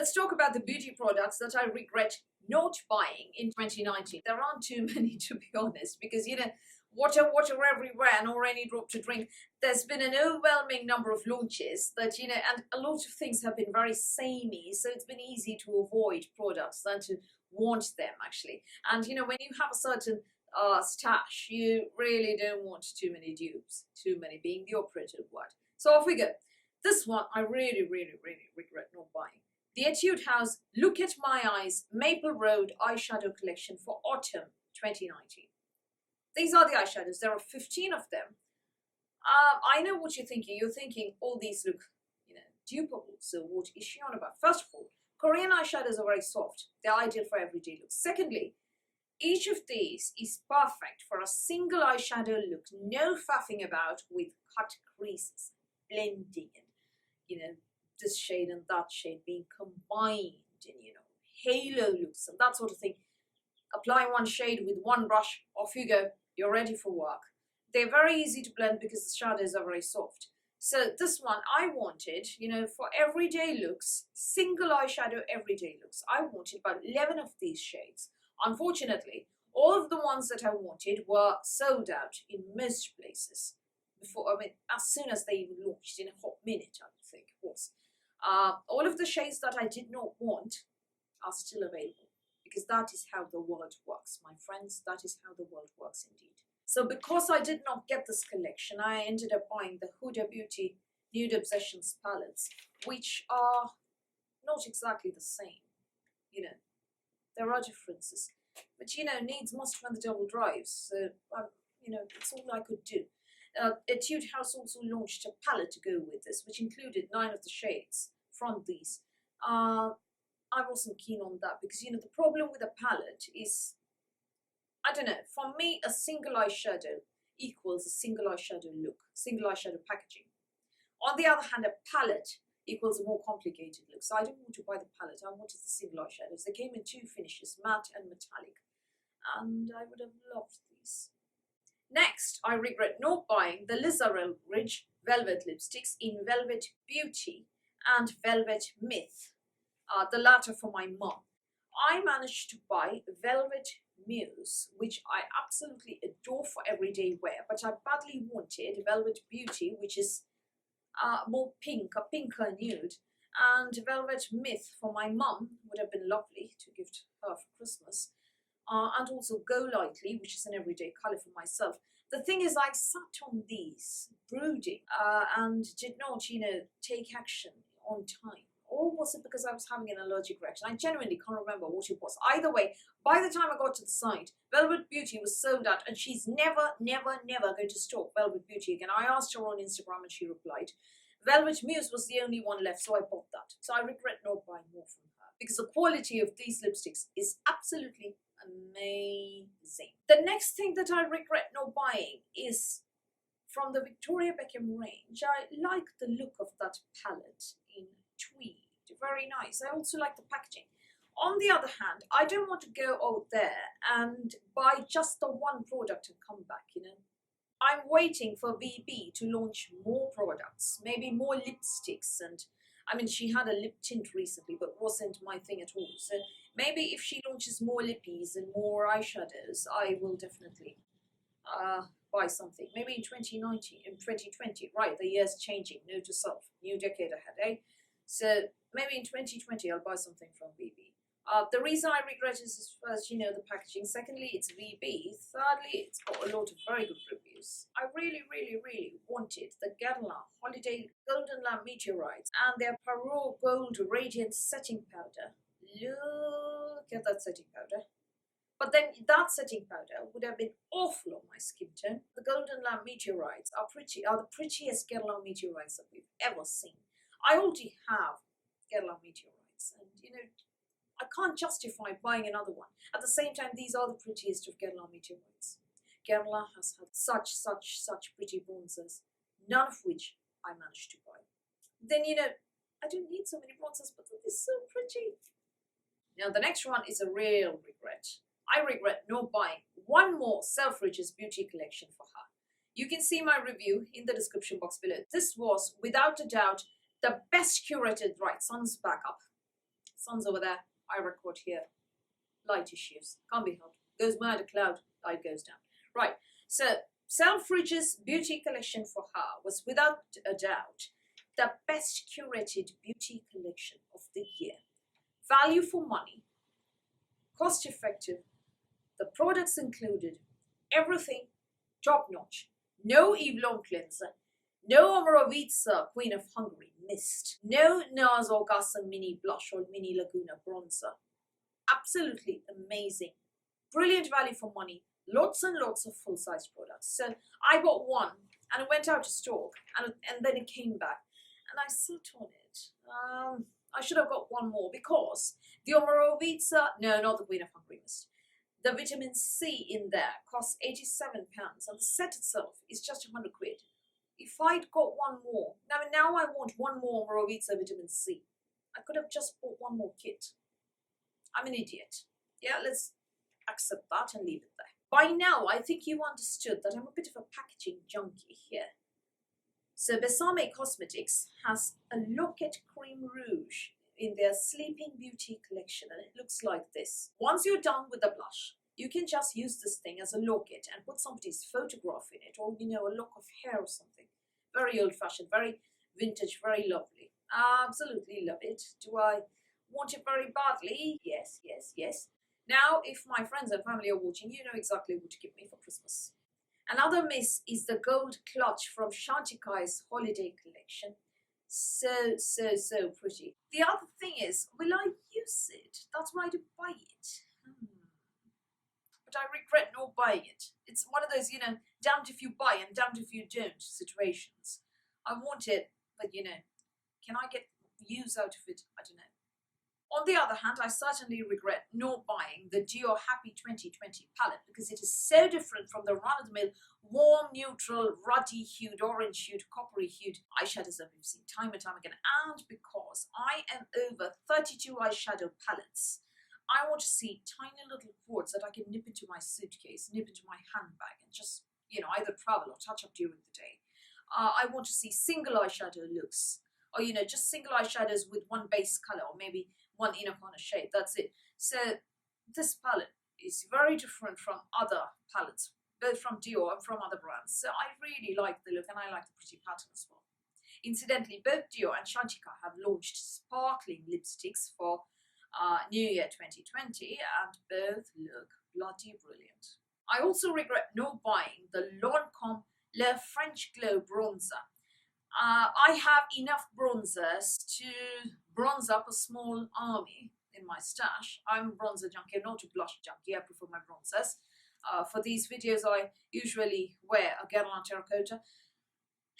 let's talk about the beauty products that I regret not buying in 2019. There aren't too many, to be honest, because, you know, water everywhere and or any drop to drink. There's been an overwhelming number of launches that, you know, and a lot of things have been very samey, so it's been easy to avoid products than to want them, actually. And, you know, when you have a certain stash, you really don't want too many dupes, too many being the operative word. So off we go. This one I really regret not buying. The Etude House Look at My Eyes Maple Road Eyeshadow Collection for Autumn 2019. These are the eyeshadows. There are 15 of them. I know what you're thinking. You're thinking all these look, you know, dupeable. So what is she on about? First of all, Korean eyeshadows are very soft. They're ideal for everyday looks. Secondly, each of these is perfect for a single eyeshadow look. No faffing about with cut creases, blending, and, you know, this shade and that shade being combined, and, you know, halo looks and that sort of thing. Apply one shade with one brush, off you go. You're ready for work. They're very easy to blend because the shadows are very soft. So this one I wanted, you know, for everyday looks, single eyeshadow everyday looks. I wanted about 11 of these shades. Unfortunately, all of the ones that I wanted were sold out in most places. Before, I mean, as soon as they even launched, in a hot minute, I think it was. All of the shades that I did not want are still available. Because that is how the world works, my friends. That is how the world works indeed. So because I did not get this collection, I ended up buying the Huda Beauty Nude Obsessions palettes, which are not exactly the same. You know, there are differences. But, you know, needs must when the devil drives. So, you know, it's all I could do. Etude House also launched a palette to go with this, which included 9 of the shades from these. I wasn't keen on that because, you know, the problem with a palette is, I don't know, for me, a single eyeshadow equals a single eyeshadow look, single eyeshadow packaging. On the other hand, a palette equals a more complicated look. So I didn't want to buy the palette, I wanted the single eyeshadows. They came in 2 finishes, matte and metallic, and I would have loved these. Next, I regret not buying the Liza Ridge Velvet lipsticks in Velvet Beauty and Velvet Myth. The latter for my mom. I managed to buy Velvet Muse, which I absolutely adore for everyday wear, but I badly wanted Velvet Beauty, which is more pink, a pinker nude, and Velvet Myth for my mum would have been lovely to give to her for Christmas, and also Go Lightly, which is an everyday colour for myself. The thing is, I sat on these brooding and did not, you know, take action on time. Or was it because I was having an allergic reaction? I genuinely can't remember what it was. Either way, by the time I got to the site, Velvet Beauty was sold out, and she's never going to stock Velvet Beauty again. I asked her on Instagram and she replied. Velvet Muse was the only one left, so I bought that. So I regret not buying more from her because the quality of these lipsticks is absolutely amazing. The next thing that I regret not buying is from the Victoria Beckham range. I like the look of that palette in tweed, very nice. I also like the packaging. On the other hand, I don't want to go out there and buy just the one product and come back, you know. I'm waiting for VB to launch more products, maybe more lipsticks, and I mean, she had a lip tint recently, but wasn't my thing at all. So maybe if she launches more lippies and more eyeshadows, I will definitely buy something. Maybe in 2019, in 2020, right, the year's changing, note to self, new decade ahead, eh? So maybe in 2020 I'll buy something from VB. The reason I regret is first, you know, the packaging. Secondly, it's VB. Thirdly, it's got a lot of very good reviews. I really wanted the Guerlain Holiday Golden Lamp Meteoroids and their Parure Gold Radiant Setting Powder. Look at that setting powder. But then that setting powder would have been awful on my skin tone. The Golden Lamp Meteoroids are the prettiest Guerlain Meteoroids that we've ever seen. I already have Guerlain Meteoroids, and, you know, I can't justify buying another one. At the same time, these are the prettiest of Guerlain Meteoroids. Guerlain has had such pretty bronzers, none of which I managed to buy. Then, you know, I don't need so many bronzers, but they're so pretty. Now, the next one is a real regret. I regret not buying one more Selfridges beauty collection for her. You can see my review in the description box below. This was, without a doubt, the best curated, right, sun's back up. Sun's over there, I record here. Light issues, can't be helped. Goes mad a cloud, light goes down. Right, so Selfridges beauty collection for her was without a doubt the best curated beauty collection of the year. Value for money, cost effective, the products included, everything top notch. No Eve Lom cleanser, no Meteoroids Queen of Hungary mist, no NARS Orgasm mini blush or mini Laguna bronzer. Absolutely amazing. Brilliant value for money. Lots and lots of full-size products. So I bought one and it went out of stock and then it came back and I sat on it. I should have got one more because the Meteoroids, no, not the Queen of Hungary mist. The vitamin C in there costs £87 and the set itself is just 100 quid. If I'd got one more, now I want one more Meteoroids vitamin C. I could have just bought one more kit. I'm an idiot. Yeah, let's accept that and leave it there. By now, I think you understood that I'm a bit of a packaging junkie here. So Besame Cosmetics has a Locket Cream Rouge in their Sleeping Beauty collection and it looks like this. Once you're done with the blush, you can just use this thing as a locket and put somebody's photograph in it or, you know, a lock of hair or something. Very old-fashioned, very vintage, very lovely. Absolutely love it. Do I want it very badly? Yes, yes, yes. Now, if my friends and family are watching, you know exactly what to give me for Christmas. Another miss is the gold clutch from Shantikai's holiday collection. So pretty. The other thing is, will I use it? That's why I do buy it. But I regret not buying it. It's one of those, you know, damned if you buy and damned if you don't situations. I want it, but you know, can I get use out of it? I don't know. On the other hand, I certainly regret not buying the Dior Happy 2020 palette because it is so different from the run-of-the-mill warm, neutral, ruddy-hued, orange-hued, coppery-hued eyeshadows that we've seen time and time again, and because I am over 32 eyeshadow palettes. I want to see tiny little ports that I can nip into my suitcase, nip into my handbag, and just, you know, either travel or touch up during the day. I want to see single eyeshadow looks, or, you know, just single eyeshadows with one base color, or maybe one inner corner shade, that's it. So this palette is very different from other palettes, both from Dior and from other brands. So I really like the look and I like the pretty pattern as well. Incidentally, both Dior and Shantika have launched sparkling lipsticks for New Year 2020 and both look bloody brilliant. I also regret not buying the Lancome Le French Glow bronzer. I have enough bronzers to bronze up a small army in my stash. I'm a bronzer junkie, not a blush junkie. I prefer my bronzers. For these videos, I usually wear a Guerlain terracotta.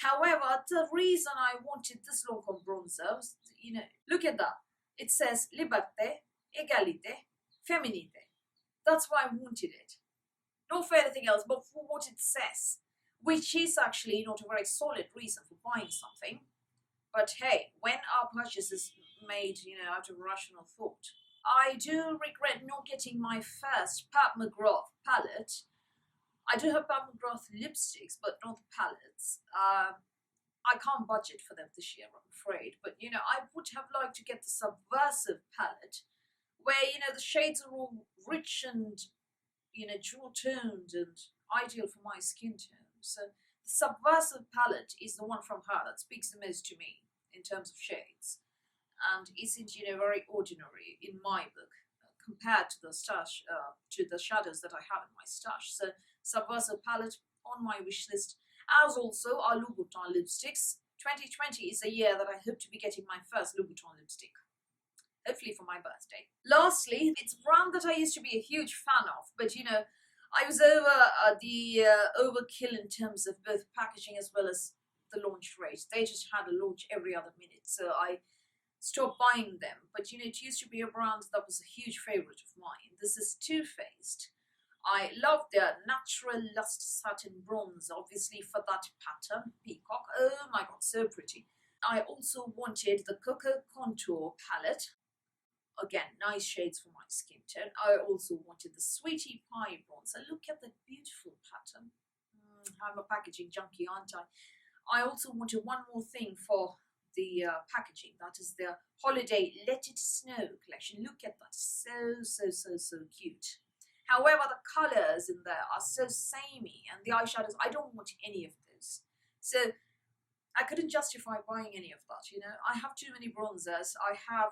However, the reason I wanted this Lancome bronzer was, you know, look at that. It says Liberté, Égalité, Féminité. That's why I wanted it. Not for anything else, but for what it says. Which is actually not a very solid reason for buying something. But hey, when our purchase is made, you know, out of rational thought. I do regret not getting my first Pat McGrath palette. I do have Pat McGrath lipsticks, but not the palettes. I can't budget for them this year, I'm afraid. But, you know, I would have liked to get the subversive palette, where, you know, the shades are all rich and, you know, jewel-toned and ideal for my skin tone. So the subversive palette is the one from her that speaks the most to me in terms of shades, and isn't, you know, very ordinary in my book compared to the stash, to the shadows that I have in my stash. So subversive palette on my wish list, as also our Louboutin lipsticks. 2020 is a year that I hope to be getting my first Louboutin lipstick, hopefully for my birthday. Lastly, it's a brand that I used to be a huge fan of, but you know, I was over the overkill in terms of both packaging as well as the launch rate. They just had a launch every other minute, so I stopped buying them. But you know, it used to be a brand that was a huge favorite of mine. This is TwoFace. I love their Natural Lust Satin Bronze, obviously for that pattern, peacock. Oh my god, so pretty. I also wanted the Cocoa Contour palette. Again, nice shades for my skin tone. I also wanted the Sweetie Pie bronzer. Look at that beautiful pattern. I'm a packaging junkie, aren't I? I also wanted one more thing for packaging. That is the holiday Let It Snow collection. Look at that, so cute. However, the colors in there are so samey, and the eyeshadows, I don't want any of those. So I couldn't justify buying any of that, you know. I have too many bronzers, I have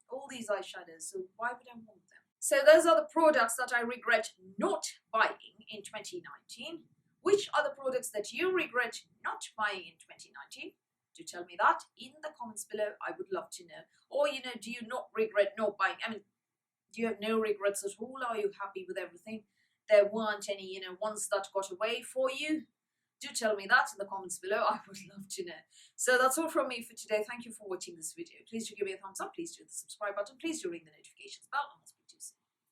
all these eyeshadows, so why would I want them? So those are the products that I regret not buying in 2019. Which are the products that you regret not buying in 2019? Do tell me that in the comments below. I would love to know. Or, you know, do you not regret not buying? I mean, do you have no regrets at all? Are you happy with everything? There weren't any, you know, ones that got away for you? Do tell me that in the comments below. I would love to know. So that's all from me for today. Thank you for watching this video. Please do give me a thumbs up. Please do the subscribe button. Please do ring the notifications bell.